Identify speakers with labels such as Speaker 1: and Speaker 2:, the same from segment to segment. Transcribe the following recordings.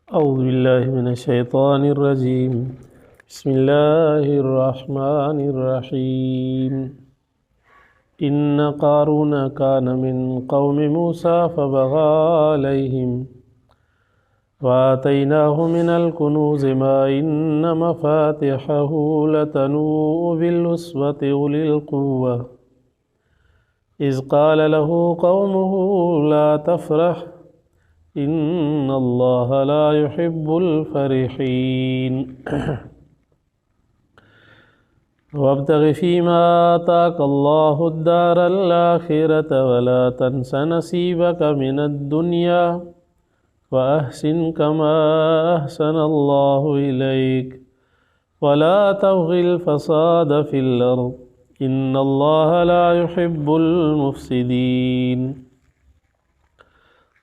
Speaker 1: औज़ुबिल्लाहिमिनश्शैतानिर्रजीम बिस्मिल्लाहिर्रहमानिर्रहीम। इन्न क़ारून कान मिन क़ौमि मूसा फ़बग़ा अलैहिम वआतैनाहु मिनल कुनूज़ि मा इन्न मफ़ातिहहु लतनूअ बिल-उस्वति उलिल क़ुव्वा इज़ क़ाल लहू क़ौमुहु ला तफ़रह इन्नल्लाह ला युहिब्बुल फ़रिहीन। वब्तग़ि फ़ीमा आताकल्लाहु द्दारल आख़िरत वला तंस नसीबक मिनद्दुन्या वअहसिन कमा अहसनल्लाहु इलैक वला तब्ग़िल फ़साद फ़िल अर्ज़ इन्नल्लाह ला युहिब्बुल मुफ़्सिदीन।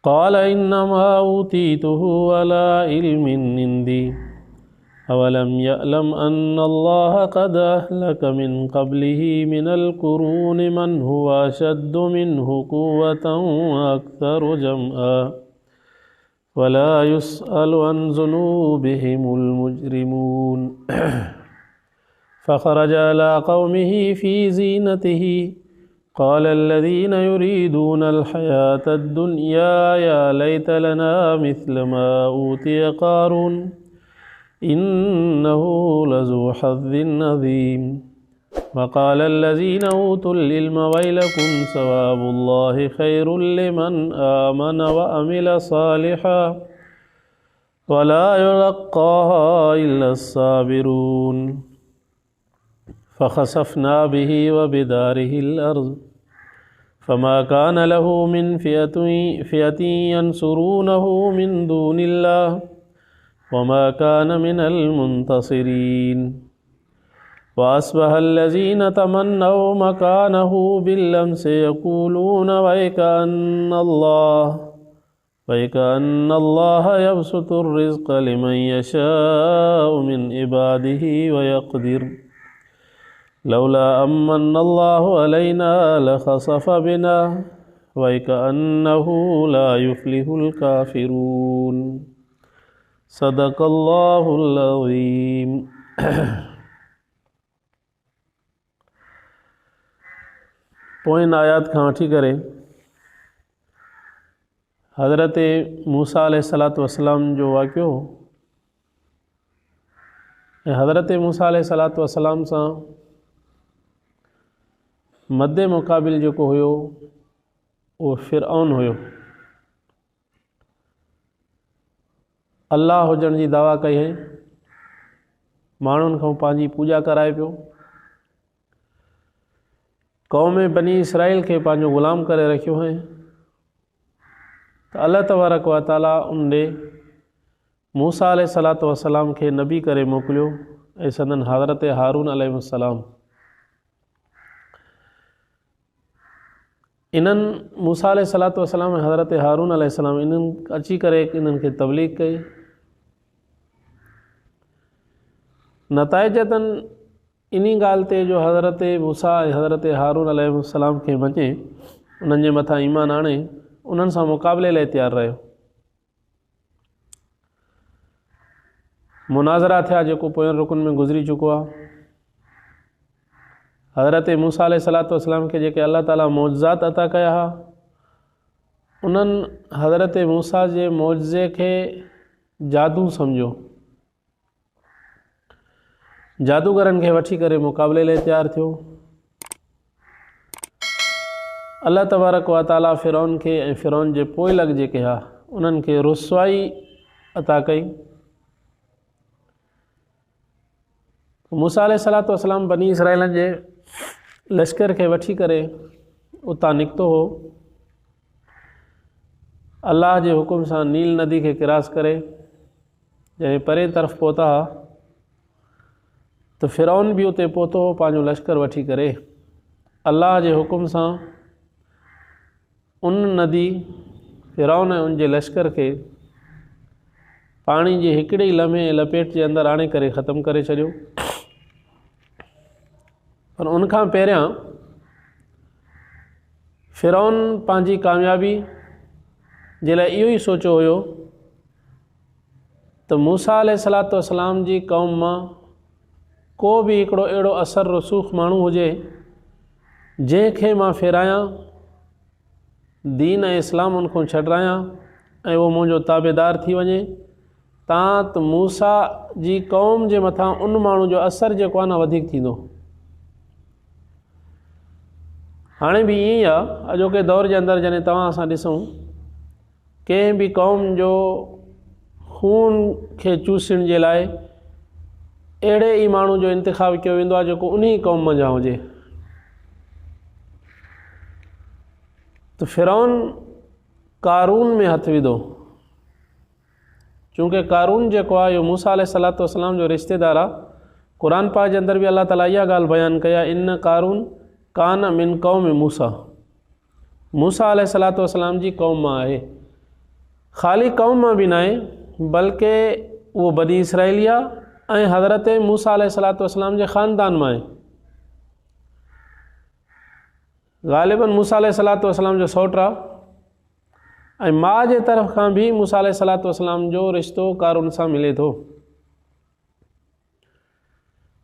Speaker 1: क़ाल इन्नमा ऊतीतुहु अला इल्मिन इंदी अवलम यअलम अन्नल्लाह क़द अह्लक मिन क़ब्लिही मिनल क़ुरूनि मन हुवा अशद्दु मिन्हु क़ुव्वतन व अक्सरु जमआ वला युस्अलु अन ज़ुनूबिहिमुल मुजरिमून। फ़ख़रज अला क़ौमिही फ़ी ज़ीनतिही क़ाल अल्लज़ीन युरीदूनल हयातद दुन्या या लैत लना मिस्ल मा ऊतिय क़ारून इन्नहु लज़ू हज़्ज़िन अज़ीम। वक़ाल अल्लज़ीन ऊतुल इल्म वैलकुम सवाबुल्लाहि ख़ैरुल लिमन आमन व अमिल सालिहा वला युलक़्क़ाहा इल्लस साबिरून। फ़ख़सफ़ना बिही व बिदारिहिल अर्ज़ फ़मा कान लहू मिन फ़ियतिन यंसुरूनहु मिन दूनिल्लाह वमा कान मिनल मुंतसिरीन। वअस्बहल्लज़ीन तमन्नौ मकानहु बिल्लम्सि यक़ूलून वैकअन्नल्लाह यबसुतुर रिज़्क़ लिमन यशाअु मिन इबादिही व यक़दिर लौला अम्मन्नल्लाहु अलैना लख़सफ़ बिना वैकअन्नहु ला युफ़्लिहुल काफ़िरून। सदक़ल्लाहुल अज़ीम। पोइन आयात खां वठी करे हज़रत मूसा अलैहिस्सलातु वस्सलाम जो वाक़ियो ऐं हज़रत मूसा अलैहिस्सलातु वस्सलाम सां मद्दे मुक़ाबिल जेको हुयो उहो फ़िरऔन हुयो। अल्लाह हुजण जी दावा कई है, माण्हुनि खां पंहिंजी पूॼा कराए पियो, क़ौम बनी इसराइल खे पंहिंजो ग़ुलाम करे रखियो है। त अल्लाह तबारक व तआला उन ॾे मूसा अलैहिस्सलातु वस्सलाम खे नबी करे मोकिलियो ऐं संदन हज़रत हारून अलैहिस्सलाम। इन्हनि मूसा अलैहिस्सलातु वस्सलाम ऐं हज़रत हारून अलैहिस्सलाम इन्हनि अची करे इन्हनि खे तबलीग कई। नताइजतन इन्ही ॻाल्हि ते जो हज़रत मूसा ऐं हज़रत हारून अलैहिस्सलाम खे मञे, उन्हनि जे मथां ईमान आणे, उन्हनि सां मुक़ाबले लाइ तयारु रहियो। मुनाज़रा थिया जेको पोयनि रुकन में गुज़री चुको आहे। हज़रत मूसा अलैहिस्सलातु वस्सलाम खे जेके अल्लाह ताला मौजज़ात अता कया हुआ, उन्हनि हज़रत मूसा जे मौजज़े खे जादू सम्झो, जादूगरनि खे वठी करे मुक़ाबले लाइ तयारु थियो। अल्लाह तबारक व तआला फ़िरऔन खे ऐं फ़िरऔन जे पोइलॻ जेके हुआ उन्हनि खे रुसवाई अता कई। मूसा अलैहिस्सलातु वस्सलाम बनी इसराइलनि जे लश्कर खे वठी करे उतां निकितो हो। अल्लाह जे हुकुम सां नील नदी खे क्रॉस करे जॾहिं परे तरफ़ पहुता त फ़िरऔन बि उते पहुतो हो पंहिंजो लश्कर वठी करे। अल्लाह जे हुकुम सां उन नदी फ़िरऔन ऐं उन जे लश्कर खे पाणी जे हिकिड़े ई लम्हे लपेट जे अंदरि आणे करे ख़तमु करे छॾियो। पर उनखां पहिरियां फ़िरऔन पंहिंजी कामयाबी जे लाइ इहो ई सोचियो हुयो तो मूसा अलैहिस्सलातु वस्सलाम जी क़ौम मां को भी हिकिड़ो अहिड़ो असर रसूख़ माण्हू हुजे जंहिंखे मां फेरायां, दीन ऐं इस्लाम उन खां छॾायां ऐं उहो मुंहिंजो ताबेदार थी वञे, त मूसा जी क़ौम जे मथां उन माण्हू जो असर जेको आहे न वधीक थींदो। हाणे बि ईअं ई आहे, अॼोके दौर जे अंदरि जॾहिं तव्हां असां ॾिसूं कंहिं बि क़ौम जो खून खे चूसण जे लाइ अहिड़े ई माण्हू जो इंतिखाब कयो वेंदो आहे जेको उन्ही क़ौम जा हुजे। तो फ़िरौन कारून में हथ विधो, चूँकि कारून जेको आहे इहो मूसा अलैहिस्सलातु वस्सलाम जो रिश्तेदार आहे। क़ुरान पाक जे अंदरि बि अल्लाह ताला इहा ॻाल्हि बयानु कई आहे, इन कारून कान मिन क़ौम मूसा, मूसा अलैहिस्सलातु वस्सलाम जी क़ौम मां आहे। ख़ाली क़ौम मां बि न आहे, बल्कि उहो बनी इसराइली आहे ऐं हज़रत मूसा अलैहिस्सलातु वस्सलाम जे ख़ानदान मां आहे। ग़ालिबन मूसा अलैहिस्सलातु वस्सलाम जो सौट आहे ऐं माउ जे तरफ़ खां बि मूसा अलैहिस्सलातु वस्सलाम जो रिश्तो कारून सां मिले थो।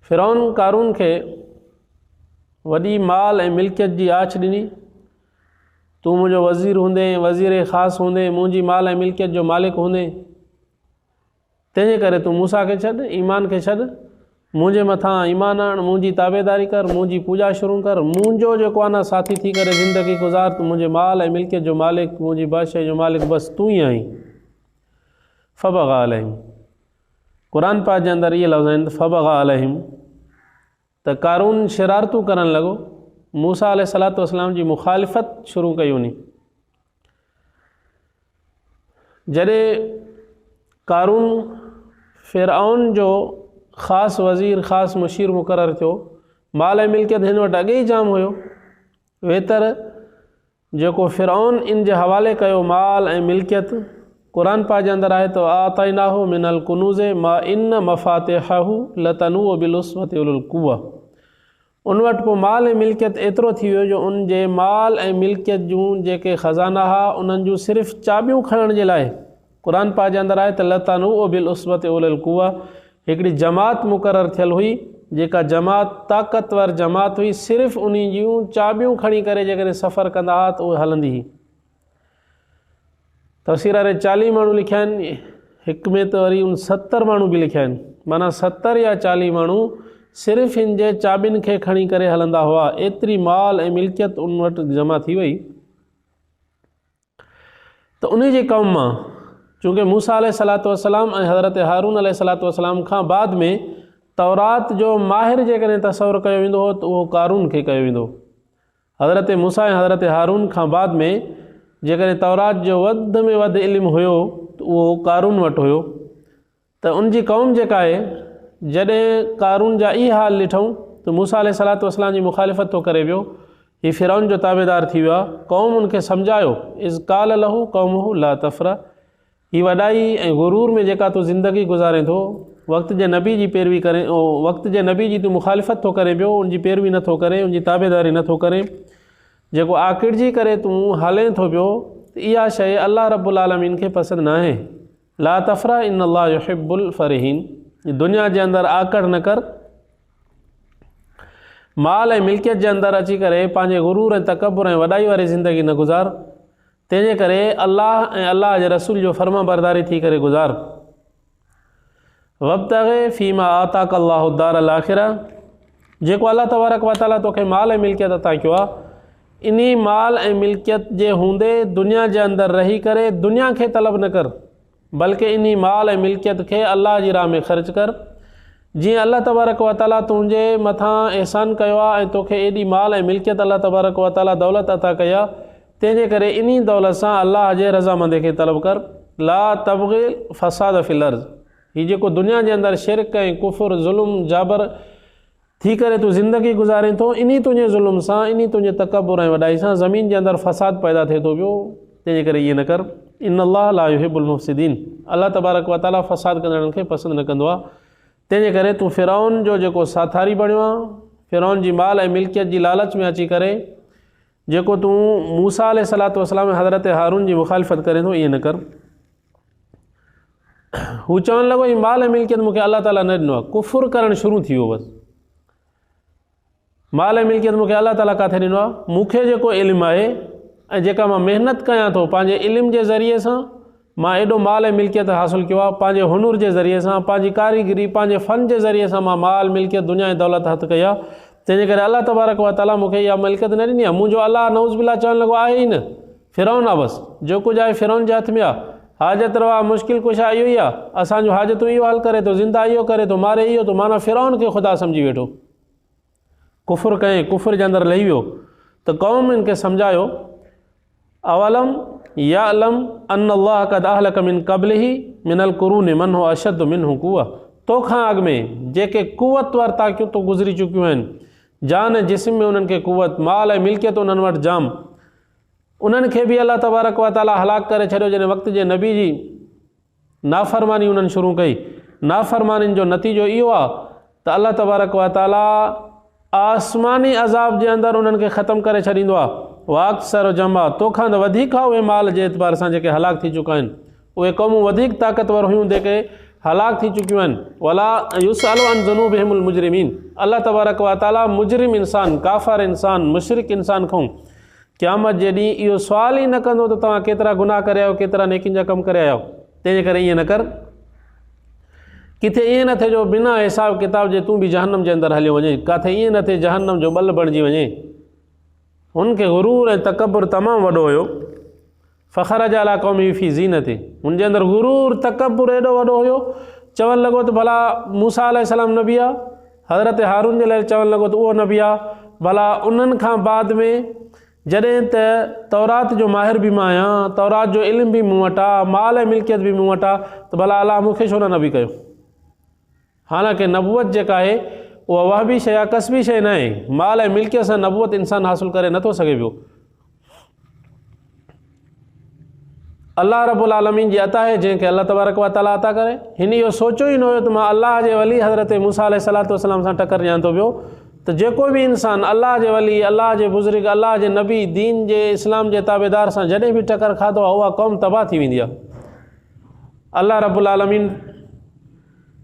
Speaker 1: फ़िरौन कारून खे वॾी माल ऐं मिल्कियत जी आछ ॾिनी, तूं मुंहिंजो वज़ीर हूंदे, वज़ीर ख़ासि हूंदे, मुंहिंजी माल ऐं मिल्कियत जो मालिक हूंदे, तंहिंजे करे तूं मूसा खे छॾ, ईमान खे छॾ, मुंहिंजे मथां ईमान आण, मुंहिंजी ताबेदारी कर, मुंहिंजी पूॼा शुरू कर, मुंहिंजो जेको आहे न साथी थी करे ज़िंदगी गुज़ार, तूं मुंहिंजे माल ऐं मिल्कियत जो मालिक, मुंहिंजी बादशाही जो मालिक बसि तूं ई आहीं। फ़बग़ा अलैहिम, क़ुरान पाक जे अंदरि इहे लफ़्ज़ आहिनि, फ़बग़ा अलैहिम, त कारून शरारतूं करणु लॻो, मूसा अलैहिस्सलातु वस्सलाम जी मुखालिफ़त शुरू कई उनी। जॾहिं कारून फ़िरऔन जो ख़ासि वज़ीर, ख़ासि मुशीर मुक़ररु थियो, माल ऐं मिल्कियत हिन वटि अॻे ई जाम हुयो, वेतर जेको फ़िरऔन इन जे हवाले कयो माल ऐं मिल्कियत, क़ुरान पाक जे अंदरि आहे तो आतैनाहु मिनल कुनूज़े मा इन मफ़ातिहहु लतनूअ बिलुस्वति उलुल कुव्वा, उन वटि पोइ माल ऐं मिल्कियत एतिरो थी वियो जो उन जे माल ऐं मिल्कियत जूं जेके ख़ज़ाना हुआ उन्हनि जूं सिर्फ़ु चाबियूं खणण जे लाइ क़ुरान पाक जे अंदरि आहे त लतनूअ बिलुस्वति उलुल कुव्वा, हिकिड़ी जमात मुक़ररु थियल हुई, जेका जमात ताक़तवर जमात हुई, सिर्फ़ु उन जूं चाबियूं खणी करे जेकॾहिं सफ़र कंदा हुआ त उहे हलंदी हुई। तफ़सीर वारे 40 माण्हू लिखिया आहिनि, हिक में त वरी उन 70 माण्हू बि लिखिया आहिनि, माना 70 या 40 माण्हू सिर्फ़ु हिन जे चाबियुनि खे खणी करे हलंदा हुआ, एतिरी माल ऐं मिल्कियत उन वटि जमा थी वई। त उन जी क़ौम मां चूँकि मूसा अलैहिस्सलातु वस्सलाम ऐं हज़रत हारून अलैहिस्सलातु वस्सलाम खां बाद में तौरात जो माहिर जेकॾहिं तसवुरु कयो वेंदो हो त उहो कारून खे कयो वेंदो। हज़रत मूसा ऐं हज़रत हारून खां बाद में जेकॾहिं तौरात जो वधि में वधि इल्मु हुयो त उहो कारून वटि हुयो। त उन जी क़ौम जेका आहे, जॾहिं कारून जा इहे हाल ॾिठऊं त मूसा अलैहिस्सलातु वस्सलाम जी मुखालिफ़त थो करे वियो, हीउ फ़िरौन जो ताबेदार थी वियो आहे। क़ौम उनखे सम्झायो, इज़ क़ाल लहू क़ौमुहु ला तफ़रह, ही वॾाई ऐं गुरूर में जेका तूं ज़िंदगी गुज़ारे थो, वक़्त जे नबी जी पैरवी करे, वक़्त जे नबी जी तूं मुखालिफ़त थो करे पियो, उनजी पैरवी नथो करे, उनजी ताबेदारी नथो करे, जेको आकिड़जी करे तूं हलें थो पियो, त इहा शइ अल्लाह रब्बुल आलमीन खे पसंदि न आहे। ला तफ़रह इन अल्लाह युहिब्बुल फ़रीहीन, दुनिया जे अंदरि आकड़ न कर, माल ऐं मिल्कियत जे अंदरि अची करे पंहिंजे गुरूर ऐं तकबुर ऐं वॾाई वारी ज़िंदगी न गुज़ार, तंहिंजे करे अल्लाह ऐं अल्लाह जे रसूल जो फर्मा बरदारी थी करे गुज़ार। वब्तग़ि फ़ीमा आताक अल्लाहु दारल आख़िरा, जेको अल्लाह तबारक व तआला तोखे माल ऐं मिल्कियत अता कयो आहे, इन्ही माल ऐं मिल्कियत जे हूंदे दुनिया जे अंदरि रही करे दुनिया खे तलब न कर, बल्कि इन्ही माल ऐं मिल्कियत खे अल्लाह जी राह में ख़र्च कर। जीअं अल्लाह तबारक व तआला तुंहिंजे मथां एहसान कयो आहे ऐं तोखे एॾी माल ऐं मिल्कियत अल्लाह तबारक व तआला दौलत अता कई आहे, तंहिंजे करे इन्ही दौलत सां अल्लाह जे रज़ामंदी खे तलब कर। ला तबग़ी फ़साद फ़िल अर्ज़, हीउ जेको दुनिया जे अंदरि शिरक ऐं कुफ़ुर ज़ुल्म जाबर थी करे तूं ज़िंदगी गुज़ारे थो, इन्ही तुंहिंजे ज़ुल्म सां, इन्ही तुंहिंजे तकबुर ऐं वॾाई सां ज़मीन जे अंदरि फ़साद पैदा थिए थो पियो, तंहिंजे करे इहे न कर। इन अल्लाह ला युहिब्बुल मुफ़्सिदीन, अल्लाह तबारक व तआला फ़साद कंदड़नि खे पसंदि न कंदो आहे। तंहिंजे करे तूं फ़िरौन जो जेको साथारी बणियो आहे, फ़िरौन जी माल ऐं मिल्कियत जी लालच में अची करे जेको तूं मूसा अलैहिस्सलातु वस्सलाम हज़रत हारून जी मुखालिफ़त करे थो, इहे न कर। हू चवणु लॻो ही माल मिल्कियत मूंखे अल्लाह ताला न ॾिनो आहे, कुफुर करणु शुरू थी वियो बसि। माल मिल्कियत मूंखे अल्लाह ताला किथे ॾिनो आहे, मूंखे जेको इल्मु आहे ऐं जेका मां महिनत कयां थो पंहिंजे इल्म जे ज़रिए सां, मां एॾो माल मिल्कियत हासिलु कयो आहे, पंहिंजे हुनुर जे ज़रिए सां, पंहिंजी कारीगिरी, पंहिंजे फ़न जे ज़रिए सां मां माल मिल्कियत दुनिया जी दौलत हथु कई आहे। तंहिंजे करे अल्लाह तबारक व ताला मूंखे इहा मिल्कियत न ॾिनी आहे। मुंहिंजो अल्लाह नऊज़ बिल्लाह चवणु लॻो आहे ई न, फ़िरौन आहे बसि, जो कुझु आहे फ़िरौन जे हथ में आहे। हाजत रवा मुश्किल कुशा इहो ई आहे, असांजो हाजतूं इहो हल करे थो, ज़िंदा इहो करे थो, मारे इहो थो, माना फ़िरौन खे ख़ुदा सम्झी वेठो, कुफुर कयईं, कुफुर जे अंदरि लही वियो। त क़ौम इनखे सम्झायो, अवलम यालम अन अल्लाह क़द अहलक मिन क़ब्लिही मिनल क़ुरून मन हो अशद मिनहु क़ुव्वा, तोखां अॻु में जेके कुवत वार ताक़ियूं तो गुज़री चुकियूं आहिनि, जान जिस्म में उन्हनि खे कुवत, माल ऐं मिल्कियत उन्हनि वटि जाम, उन्हनि खे बि अल्लाह तबारक व ताला हलाक करे छॾियो जॾहिं वक़्त जे नबी जी नाफ़रमानी उन्हनि शुरू कई। नाफ़रमानियुनि जो नतीजो इहो आहे त अल्लाह तबारक व ताला आसमानी अज़ाब जे अंदरि उन्हनि खे ख़तमु करे छॾींदो आहे। वाक्सर जमा, तोखां त वधीक आहे उहे माल जे एतबार सां जेके हलाक थी चुका आहिनि, उहे क़ौमूं वधीक ताक़तवर हुयूं जेके हलाक थी चुकियूं आहिनि। वला युसअलु अन ज़ुनूबिहिमुल मुजरिमीन, अल्लाह तबारक व ताला मुजरिम इंसान, काफ़र इंसान, मुशरिक इंसान खां क़यामत जे ॾींहुं इहो सुवाल ई न कंदो त तव्हां केतिरा गुनाह करे आहियो, केतिरा नेकियुनि जा कमु करे आहियो। तंहिंजे करे ईअं न कर, किथे ईअं न थिए जो बिना हिसाब किताब जे तूं बि जहन्नम जे अंदरि हलियो वञे, किथे ईअं न थिए जहन्नम जो ॿल बणिजी वञे। हुनखे गुरूर ऐं तकबर तमामु वॾो हुयो। फ़ख़रज अला क़ौमी फ़ी ज़ीनती, हुनजे अंदरि गुरूर तकबर एॾो वॾो हुयो, चवणु लॻो त भला मूसा अलैहिस्सलाम नबी आहे, हज़रत हारून जे लाइ चवणु लॻो त उहो नबी आहे, भला उन्हनि खां बाद में जॾहिं त तौरात जो माहिर बि मां आहियां, तौरात जो इल्मु बि मूं वटि आहे, माल ऐं मिल्कियत बि मूं वटि आहे, त भला अलाह मूंखे छो न नबी कयो। हालांकि नबूअत जेका आहे उहा वहबी शइ आहे, कसबी शइ न आहे। माल ऐं मिल्कियत सां नबूअत इंसानु हासिलु करे नथो सघे पियो। अल्लाह रब्बुल आलमीन जी अता आहे जंहिंखे अल्लाह तबारक व ताला अता करे। हिन इहो सोचियो ई न हुयो त मां अल्लाह जे वली हज़रत मूसा अलैहिस्सलातु वस्सलाम सां टकर ॾियां थो पियो, त जेको बि इंसान अल्लाह जे वली, अल्लाह जे बुज़ुर्ग, अल्लाह जे नबी, दीन जे, इस्लाम जे ताबेदार सां जॾहिं बि टकर खाधो आहे, उहा क़ौम तबाह थी वेंदी आहे। अल्लाह रब्बुल आलमीन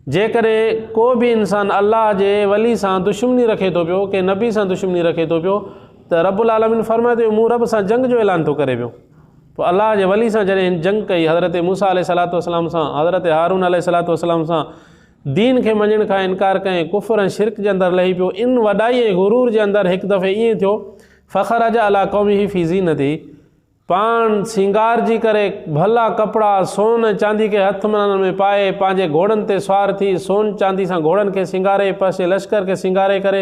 Speaker 1: जेकॾहिं को बि इंसान अल्लाह जे वली सां दुश्मनी रखे थो पियो, के नबी सां दुश्मनी रखे थो पियो, त रब्बुल आलमीन फरमाए थो मूं रब सां जंग जो ऐलान थो करे पियो। पोइ अल्लाह जे वली सां जॾहिं जंग कई, हज़रत मूसा अलैहिस्सलातु वस्सलाम सां, हज़रत हारून अलैहिस्सलातु वस्सलाम सां, दीन खे मञण खां इनकार कयईं, कुफ़र ऐं शिरक जे अंदरि लही पियो। इन वॾाई ऐं गुरूर जे अंदरि हिकु दफ़े ईअं थियो, फ़ख़रज अला क़ौमिही फ़ी ज़ीनती, पाण सिंगार जी करे भला कपिड़ा सोन चांदी खे हथ में पाए, पंहिंजे घोड़नि ते सुवार थी, सोन चांदी सां घोड़नि खे सिंगारे, पासे लश्कर खे सिंगारे करे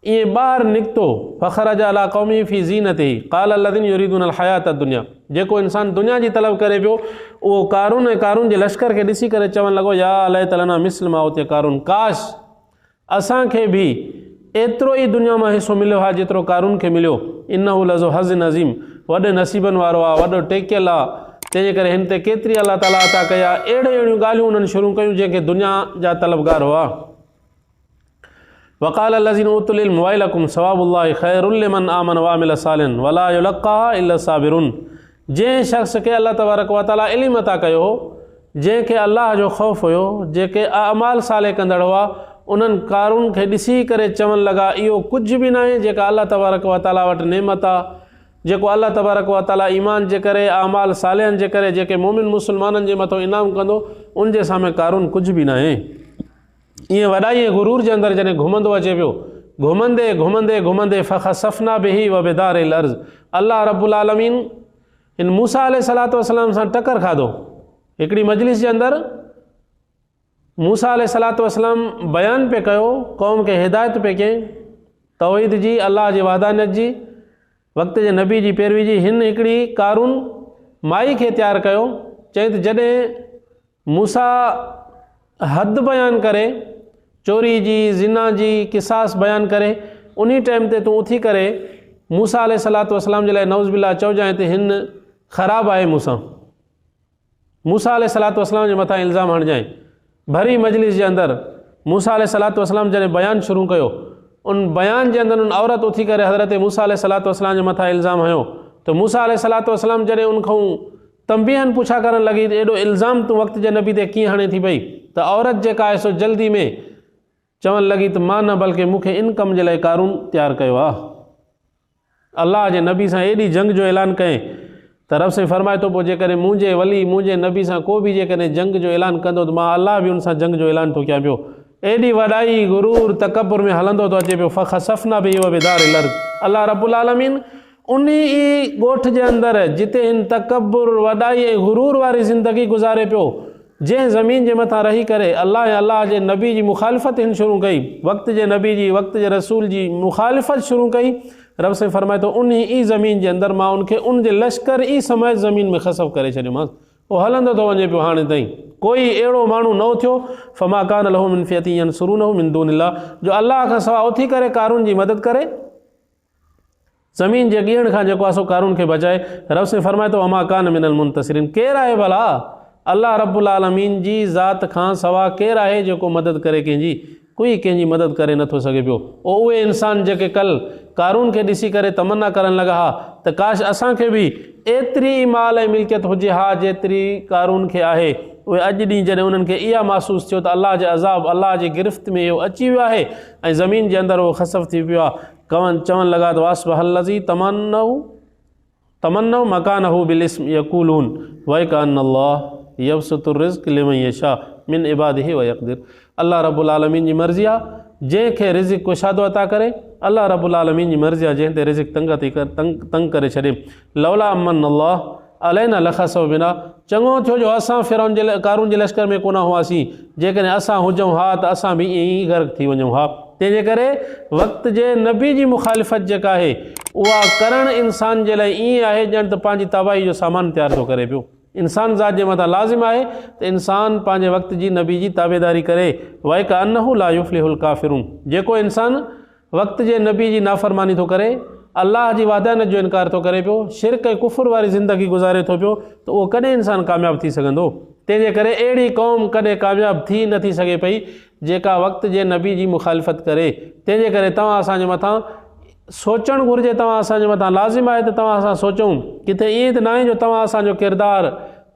Speaker 1: ईअं ॿाहिरि निकितो। फ़ख़रज अला क़ौमी फ़ी ज़ीनती क़ाल लज़ीन युरीदून अल हयात दुनिया, जेको इंसान दुनिया जी तलब करे पियो, उहो कारून ऐं कारून जे लश्कर खे ॾिसी करे चवणु लॻो, या लैतलना मिस्ल मा उतिया कारून, काश असांखे बि एतिरो ई दुनिया मां हिसो मिलियो आहे जेतिरो कारून खे मिलियो। इन्नहु लज़ो हज़्न अज़ीम, वॾे नसीबनि वारो आहे, वॾो टेकियल आहे। तंहिंजे करे हिन ते केतिरी अल्लाह ताला अता कया, अहिड़ियूं ॻाल्हियूं उन्हनि शुरू कयूं जंहिंखे दुनिया जा तलबगार हुआ। वक़ाल लज़ीन उतुल इल्म वैलकुम सवाबुल्लाहि ख़ैरुल लिमन आमन वअमिल सालिहन वला युलक़्क़ाहा इल्ला साबिरुन, जंहिं शख़्स खे अल्लाह तबारक व ताला इल्म अता कयो, जंहिंखे अल्लाह जो ख़ौफ़ हुयो, जेके अमाल साले कंदड़ हुआ, उन्हनि कारून खे ॾिसी करे चवणु लॻा इहो कुझु बि न आहे जेका अल्लाह तबारक व ताला वटि नेमत आहे, जेको अल्लाह तबारक व ताला ईमान जे करे, अमाल सालिहन जे करे जेके मोमिन मुसलमाननि जे मथां इनाम कंदो, उन जे साम्हूं कारून कुझु बि न आहे। ईअं वॾाई ऐं गुरूर जे अंदरि जॾहिं घुमंदो अचे पियो, घुमंदे घुमंदे घुमंदे फ़ख़सफ़ना बिही व बिदारिल अर्ज़, अल्लाह रब्बुल आलमीन इन मूसा अलैहिस्सलातु वस्सलाम सां टकर खाधो। हिकिड़ी मजलिस जे अंदरि मूसा अलैहिस्सलातु वस्सलाम बयान पे कयो, क़ौम खे हिदायत पे कयईं तौहीद जी, अल्लाह जी वहदानियत जी, वक़्त जे नबी जी पैरवी जी। हिन हिकिड़ी कारून माई खे तयारु कयो, चई त जॾहिं मूसा हद बयानु करे, चोरी जी, ज़िना जी, किसास बयानु करे, उन टाइम ते तूं उथी करे मूसा अलैहिस्सलातु वस्सलाम जे लाइ नऊज़ बिल्लाह चइजांइ त हिन ख़राबु आहे मूसां, मूसा अलैहिस्सलातु वस्सलाम जे मथां इल्ज़ाम हणजांइ। भरी मजलिस जे अंदरि मूसा अलैहिस्सलातु वस्सलाम जॾहिं बयानु शुरू कयो, उन बयान जे अंदरि उन औरत उथी करे हज़रत मूसा अलैहिस्सलातु वस्सलाम जे मथां इल्ज़ाम हयो, त मूसा अलैहिस्सलातु वस्सलाम जॾहिं उन खां तंबीहन पुछा करण लगी एॾो इल्ज़ाम तूं वक़्त जे नबी ते कीअं हणे थी पई त औरत जेका आहे सो जल्दी में चवण लगी त मां न बल्कि मूंखे इन कम जे लाइ कारून तैयार कयो आहे। अल्लाह जे नबी सां एॾी जंग जो ऐलान कयईं त रब साईं फरमाए थो पोइ जेकॾहिं मुंहिंजे वली मुंहिंजे नबी सां को बि जेकॾहिं जंग जो ऐलान कंदो त मां अल्लाह बि उन सां जंग जो ऐलान थो कयां पियो। एॾी वॾाई गुरूर तकब्बुर में हलंदो थो अचे पियो। फ़ख़सफ़ना बिही व बिदारिल अर्ज़। अल्लाह रब्बुल आलमीन उन ई ॻोठ जे अंदरि जिते हिन तकब्बुर वॾाई ऐं गुरूर वारी ज़िंदगी गुज़ारे पियो, जंहिं ज़मीन जे मथां रही करे अल्लाह ऐं अल्लाह जे नबी जी मुखालिफ़त हिन शुरू कई, वक़्त जे नबी जी वक़्त जे रसूल जी मुखालिफ़त शुरू कई, रब से फरमाए तो उन ई ज़मीन जे अंदरि मां उनखे उन जे लश्कर ई समय ज़मीन में ख़सफ़ करे छॾियोमांसि। उहो हलंदो थो वञे पियो हाणे ताईं। कोई अहिड़ो माण्हू न थियो फ़मा कान लहू मिन फ़ियतिन यंसुरूनहु मिन दूनिल्लाह, जो अल्लाह खां सवाइ उथी करे कारून जी मदद करे, ज़मीन जे ॻीहण खां जेको आहे सो कारून खे बचाए। रब से फरमाए थो वमा कान मिनल मुंतसिरीन, केरु आहे भला अल्लाह रब्बुल आलमीन जी ज़ात खां सवाइ केरु आहे जेको मदद करे कंहिंजी? कोई कंहिंजी मदद करे नथो सघे पियो। उहे इंसान जेके कल कारून खे ॾिसी करे तमन्ना करण लॻा हा त काश असांखे बि एतिरी माल ऐं मिल्कियत हुजे हा जेतिरी कारून खे आहे, उहे अॼु ॾींहुं जॾहिं उन्हनि खे इहा महसूसु थियो त अल्लाह जे अज़ाब अल्लाह जी गिरफ़्त में इहो अची वियो आहे ऐं ज़मीन जे अंदरि उहो ख़सफ़ थी पियो आहे, चवण लॻा त वास्बहल्लज़ी तमन्नऊ मकानहू बिलिस्म यक़ूलून वकानल्लाह यबसुतुर रिज़्क़ लिमन यशा मिन इबादिही व यक़दिर। अल्लाह रब्बुल आलमीन जी मर्ज़ी आहे जंहिंखे रिज़्क़ कुशादो अता करे। अल्लाह रब्बुल आलमीन जी मर्ज़ी आहे जंहिं ते रिज़्क़ तंग करे छॾे। लौला अमन अल्लाह अलैना लख़सफ़ बिना, चङो थियो जो असां फ़िरौन जे कारून जे लश्कर में कोन हुआसीं, जेकॾहिं असां हुजूं हा त असां बि ईअं ई गर्क थी वञूं हा। तंहिंजे करे वक़्त जे नबी जी मुखालिफ़त जेका आहे उहा करणु इंसान जे लाइ ईअं आहे ॼण त पंहिंजी तबाही जो सामान तयारु थो करे पियो। इंसान ज़ात जे मथां लाज़िम आहे त इंसान पंहिंजे वक़्त जी नबी जी ताबेदारी करे। वैक अन्नहु ला युफ़्लिहुल काफ़िरून, जेको इंसान वक़्त जे नबी जी नाफ़रमानी थो करे, अल्लाह जी वादानत जो इनकार थो करे पियो, शिरक ऐं कुफ़ुर वारी ज़िंदगी गुज़ारे थो पियो, त उहो कॾहिं इंसान कामयाबु थी सघंदो? तंहिंजे करे अहिड़ी क़ौम कॾहिं कामयाबु थी नथी सघे पई जेका वक़्त जे नबी जी मुखालिफ़त करे। तंहिंजे करे तव्हां असांजे मथां सोचणु घुरिजे, तव्हां असांजे मथां लाज़िम आहे त तव्हां असां सोचूं। किथे ईअं त न आहे जो तव्हां असांजो किरदारु,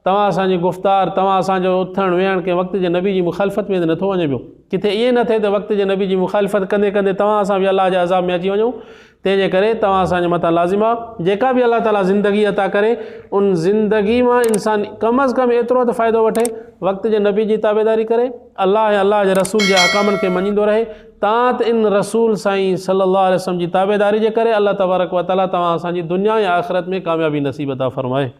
Speaker 1: तव्हां असांजी गुफ़्तार, तव्हां असांजो उथणु वेहणु कंहिं वक़्त जे नबी जी मुखालिफ़त में त नथो वञे पियो। किथे ईअं न थिए त वक़्त जे नबी जी मुखालिफ़त कंदे कंदे तव्हां असां बि अलाह जे अज़ाब में अची वञूं। तंहिंजे करे तव्हां असांजे मथां लाज़िम आहे जेका बि अल्लाह ताला ज़िंदगी अता करे उन ज़िंदगी मां इंसान कम अज़ कम एतिरो त फ़ाइदो वठे, वक़्त जे नबी जी ताबेदारी करे, अल्लाह ऐं अल्लाह जे रसूल जे अहकामनि खे मञींदो रहे। तव्हां त इन रसूल साईं सल्लल्लाहु अलैहि वसल्लम जी ताबेदारी जे करे अल्लाह तबारक व तआला तव्हां असांजी दुनिया ऐं आख़िरत में कामयाबी नसीब अता फ़रमाए।